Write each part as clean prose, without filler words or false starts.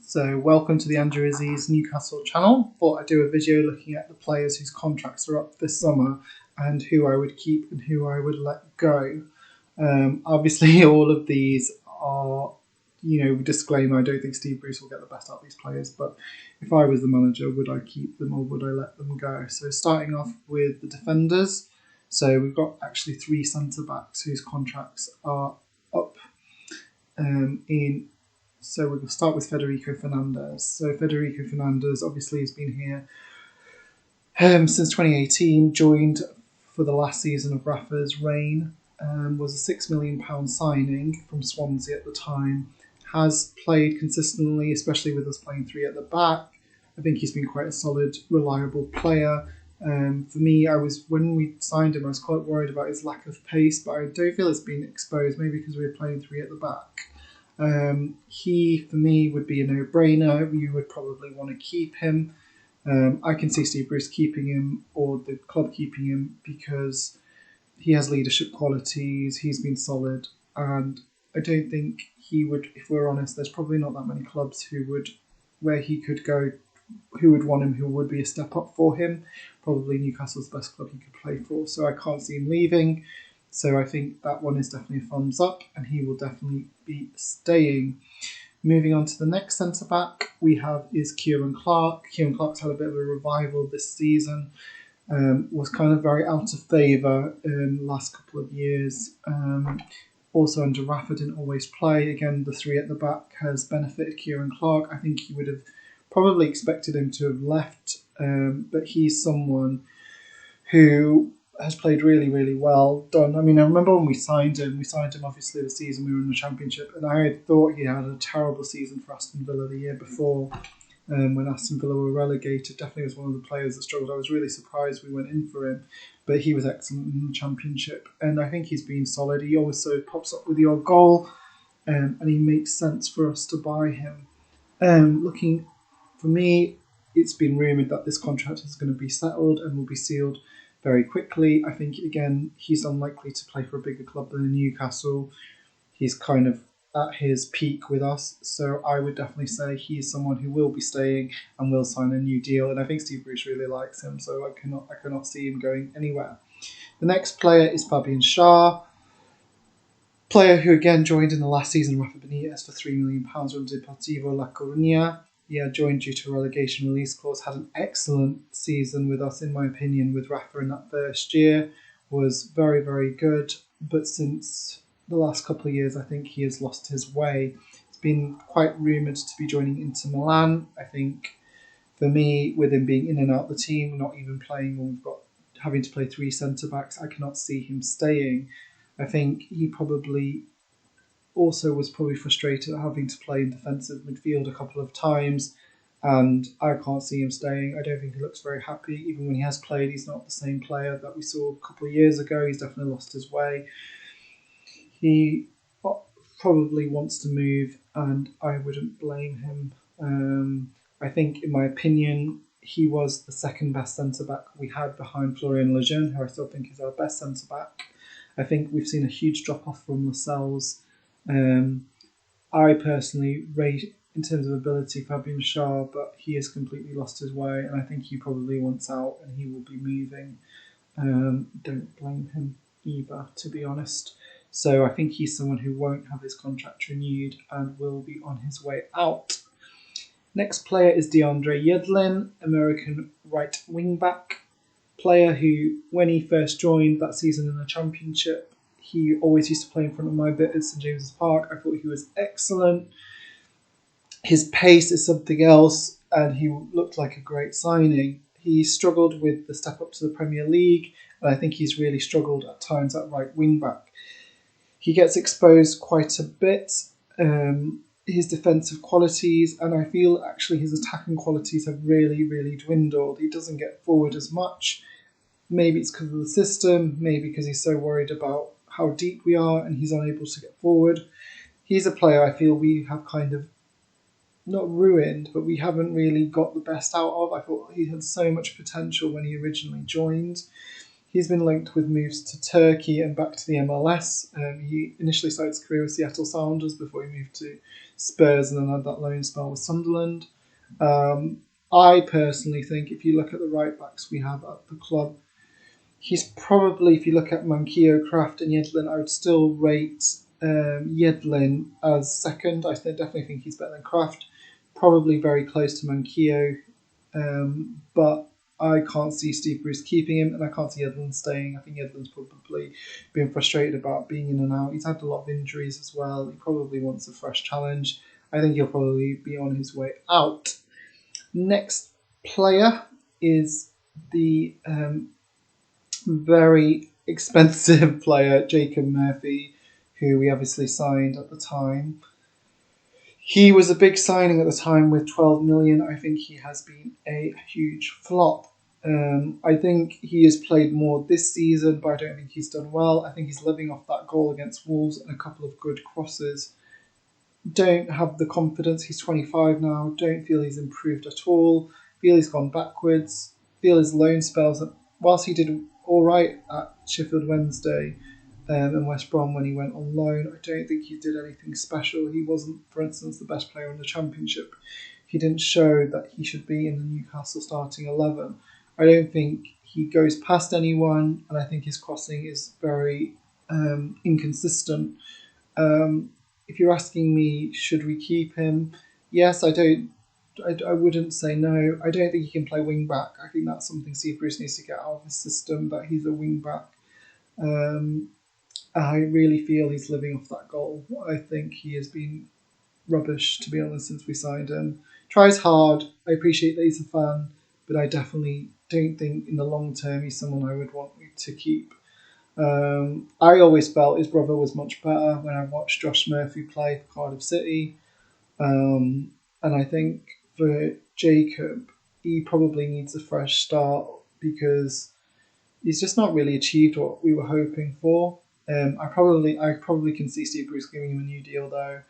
So welcome to the Andrew Izzy's Newcastle channel. Thought I'd do a video looking at the players whose contracts are up this summer and who I would keep and who I would let go. Obviously all of these are, disclaimer, I don't think Steve Bruce will get the best out of these players, but if I was the manager, would I keep them or would I let them go? So starting off with the defenders. So we've got actually three centre-backs whose contracts are up So we'll start with Federico Fernandez. So Federico Fernandez obviously has been here since 2018, joined for the last season of Rafa's reign, was a £6 million signing from Swansea at the time, has played consistently, especially with us playing three at the back. I think he's been quite a solid, reliable player. For me, when we signed him, I was quite worried about his lack of pace, but I don't feel it's been exposed, maybe because we were playing three at the back. He, for me, would be a no-brainer. You would probably want to keep him. I can see Steve Bruce keeping him or the club keeping him because he has leadership qualities, he's been solid, and I don't think he would, if we're honest, there's probably not that many clubs where he could go, who would want him, who would be a step up for him. Probably Newcastle's the best club he could play for, so I can't see him leaving. So I think that one is definitely a thumbs up, and he will definitely be staying. Moving on to the next centre-back we have is Kieran Clark. Kieran Clark's had a bit of a revival this season. Was kind of very out of favour in the last couple of years. Also under Rafa didn't always play. Again, the three at the back has benefited Kieran Clark. I think you would have probably expected him to have left, but he's someone who has played really, really well done. I mean, I remember when we signed him obviously the season we were in the Championship, and I had thought he had a terrible season for Aston Villa the year before, when Aston Villa were relegated. Definitely was one of the players that struggled. I was really surprised we went in for him, but he was excellent in the Championship, and I think he's been solid. He also pops up with the odd goal, and he makes sense for us to buy him. For me, it's been rumoured that this contract is going to be settled and will be sealed very quickly. I think, again, he's unlikely to play for a bigger club than Newcastle. He's kind of at his peak with us, so I would definitely say he's someone who will be staying and will sign a new deal, and I think Steve Bruce really likes him, so I cannot see him going anywhere. The next player is Fabian Schär, player who again joined in the last season Rafa Benitez for £3 million from Deportivo La Coruña. He had joined due to a relegation release clause, had an excellent season with us, in my opinion, with Rafa in that first year, was very, very good. But since the last couple of years, I think he has lost his way. It's been quite rumoured to be joining Inter Milan. I think, for me, with him being in and out the team, not even playing when we've got having to play three centre-backs, I cannot see him staying. I think he probably also was probably frustrated at having to play in defensive midfield a couple of times, and I can't see him staying. I don't think he looks very happy. Even when he has played, he's not the same player that we saw a couple of years ago. He's definitely lost his way. He probably wants to move, and I wouldn't blame him. I think, in my opinion, he was the second best centre-back we had behind Florian Lejeune, who I still think is our best centre-back. I think we've seen a huge drop-off from Lascelles. I personally rate, in terms of ability, Fabian Schär, but he has completely lost his way, and I think he probably wants out and he will be moving. Don't blame him either, to be honest. So I think he's someone who won't have his contract renewed and will be on his way out. Next player is DeAndre Yedlin, American right wing-back player who, when he first joined that season in the Championship, he always used to play in front of my bit at St James's Park. I thought he was excellent. His pace is something else, and he looked like a great signing. He struggled with the step up to the Premier League, and I think he's really struggled at times at right wing back. He gets exposed quite a bit. His defensive qualities, and I feel actually his attacking qualities have really, really dwindled. He doesn't get forward as much. Maybe it's because of the system, maybe because he's so worried about how deep we are and he's unable to get forward. He's a player I feel we have kind of not ruined, but we haven't really got the best out of. I thought he had so much potential when he originally joined. He's been linked with moves to Turkey and back to the MLS. He initially started his career with Seattle Sounders before he moved to Spurs and then had that loan spell with Sunderland. I personally think if you look at the right backs we have at the club, he's probably, if you look at Manquillo, Kraft, and Yedlin, I would still rate Yedlin as second. I definitely think he's better than Kraft. Probably very close to Manquillo, but I can't see Steve Bruce keeping him, and I can't see Yedlin staying. I think Yedlin's probably been frustrated about being in and out. He's had a lot of injuries as well. He probably wants a fresh challenge. I think he'll probably be on his way out. Next player is the very expensive player, Jacob Murphy, who we obviously signed at the time. He was a big signing at the time with 12 million. I think he has been a huge flop. I think he has played more this season, but I don't think he's done well. I think he's living off that goal against Wolves and a couple of good crosses. Don't have the confidence. He's 25 now. Don't feel he's improved at all. Feel he's gone backwards. Feel his loan spells. Whilst he did all right at Sheffield Wednesday and West Brom when he went on loan, I don't think he did anything special. He wasn't, for instance, the best player in the Championship. He didn't show that he should be in the Newcastle starting 11. I don't think he goes past anyone, and I think his crossing is very inconsistent. If you're asking me, should we keep him? Yes, I wouldn't say no. I don't think he can play wing back. I think that's something Steve Bruce needs to get out of his system, that he's a wing back. I really feel he's living off that goal. I think he has been rubbish, to be honest, since we signed him. Tries hard. I appreciate that he's a fan, but I definitely don't think in the long term he's someone I would want to keep. I always felt his brother was much better when I watched Josh Murphy play for Cardiff City. And I think for Jacob, he probably needs a fresh start because he's just not really achieved what we were hoping for. I probably can see Steve Bruce giving him a new deal though.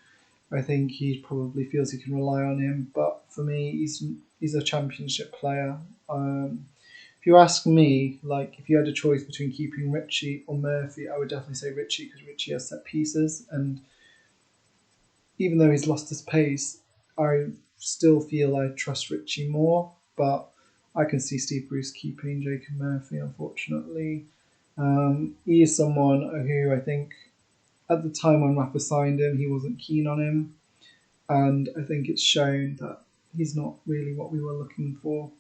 I think he probably feels he can rely on him, but for me, he's a Championship player. If you ask me, like if you had a choice between keeping Richie or Murphy, I would definitely say Richie because Richie has set pieces, and even though he's lost his pace, I still feel I trust Richie more. But I can see Steve Bruce keeping Jacob Murphy, unfortunately. He is someone who I think at the time when Rafa signed him, he wasn't keen on him. And I think it's shown that he's not really what we were looking for.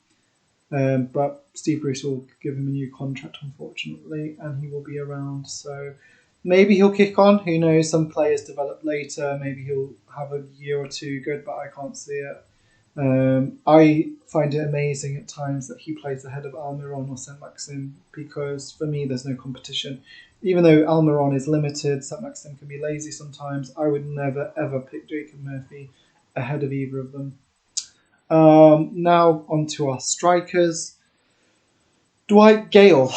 But Steve Bruce will give him a new contract, unfortunately, and he will be around. So maybe he'll kick on. Who knows? Some players develop later. Maybe he'll have a year or two good, but I can't see it. I find it amazing at times that he plays ahead of Almiron or Saint Maxim because for me there's no competition. Even though Almiron is limited, Saint Maxim can be lazy sometimes. I would never ever pick Jacob Murphy ahead of either of them. Now on to our strikers. Dwight Gale,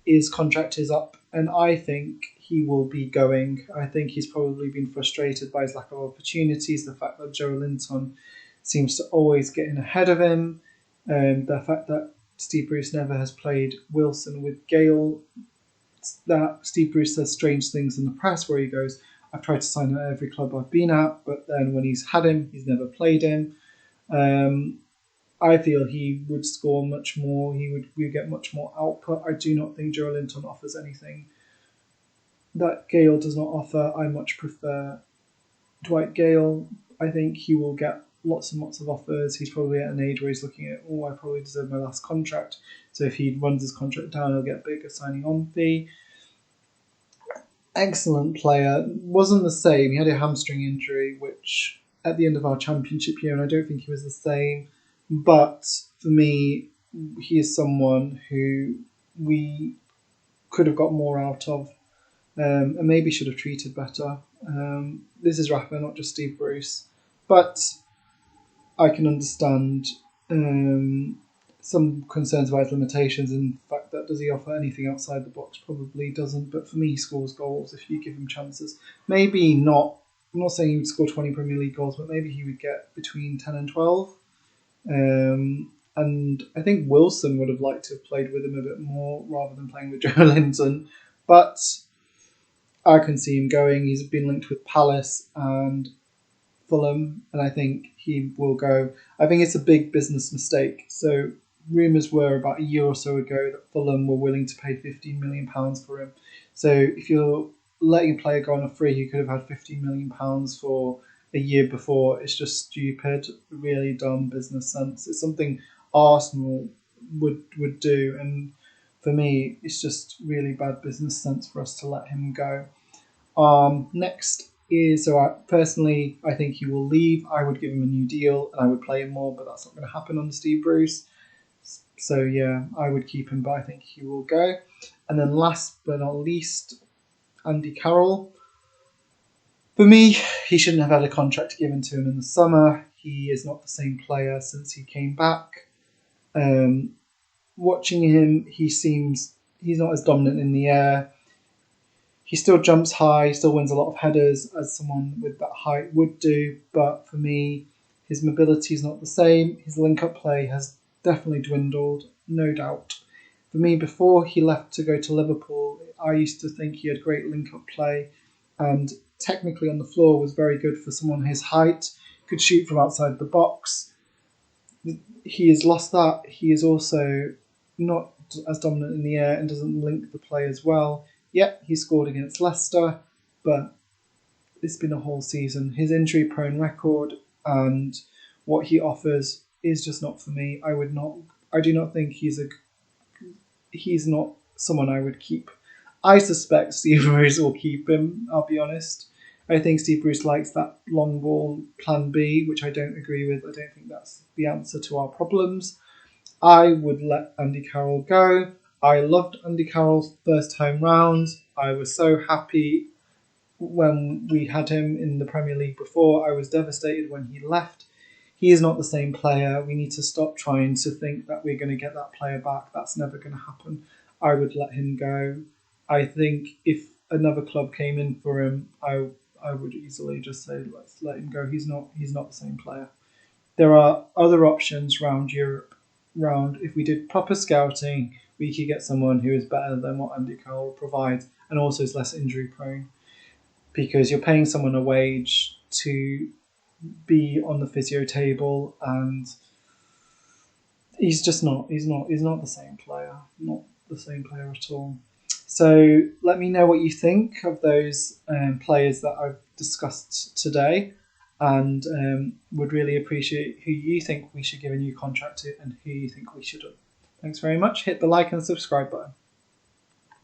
his contract is up, and I think he will be going. I think he's probably been frustrated by his lack of opportunities, the fact that Joe Linton seems to always get in ahead of him, the fact that Steve Bruce never has played Wilson with Gale, that Steve Bruce says strange things in the press where he goes, I've tried to sign him at every club I've been at, but then when he's had him, he's never played him. I feel he would score much more. We would get much more output. I do not think Joe Linton offers anything that Gale does not offer. I much prefer Dwight Gale. I think he will get lots and lots of offers. He's probably at an age where he's looking at, I probably deserve my last contract. So if he runs his contract down, he'll get a bigger signing on fee. Excellent player. Wasn't the same. He had a hamstring injury, which at the end of our Championship year, and I don't think he was the same. But for me, he is someone who we could have got more out of and maybe should have treated better. This is Rafa, not just Steve Bruce. But I can understand some concerns about his limitations and the fact that does he offer anything outside the box? Probably doesn't. But for me, he scores goals if you give him chances. Maybe not. I'm not saying he would score 20 Premier League goals, but maybe he would get between 10 and 12. And I think Wilson would have liked to have played with him a bit more rather than playing with Joe Linton. But I can see him going. He's been linked with Palace and Fulham, and I think he will go. I think it's a big business mistake. So rumours were about a year or so ago that Fulham were willing to pay £15 million for him. So if you're letting a player go on a free, he could have had £15 million for a year before. It's just stupid, really dumb business sense. It's something Arsenal would do, and for me, it's just really bad business sense for us to let him go. Next is so personally, I think he will leave. I would give him a new deal and I would play him more, but that's not going to happen under Steve Bruce. So yeah, I would keep him, but I think he will go. And then last but not least, Andy Carroll. For me, he shouldn't have had a contract given to him in the summer. He is not the same player since he came back. Watching him, he's not as dominant in the air. He still jumps high, still wins a lot of headers as someone with that height would do. But for me, his mobility is not the same. His link-up play has definitely dwindled, no doubt. For me, before he left to go to Liverpool, I used to think he had great link-up play and technically on the floor was very good for someone his height, could shoot from outside the box. He has lost that. He is also not as dominant in the air and doesn't link the play as well. Yep, he scored against Leicester, but it's been a whole season. His injury-prone record and what he offers is just not for me. I do not think he's not someone I would keep. I suspect Steve Bruce will keep him, I'll be honest. I think Steve Bruce likes that long ball plan B, which I don't agree with. I don't think that's the answer to our problems. I would let Andy Carroll go. I loved Andy Carroll's first time round. I was so happy when we had him in the Premier League before. I was devastated when he left. He is not the same player. We need to stop trying to think that we're going to get that player back. That's never going to happen. I would let him go. I think if another club came in for him, I would easily just say let's let him go. He's not the same player. There are other options around Europe. If we did proper scouting, we could get someone who is better than what Andy Carroll provides and also is less injury prone. Because you're paying someone a wage to be on the physio table, and he's not the same player. Not the same player at all. So let me know what you think of those players that I've discussed today, and would really appreciate who you think we should give a new contract to and who you think we shouldn't. Thanks very much. Hit the like and subscribe button.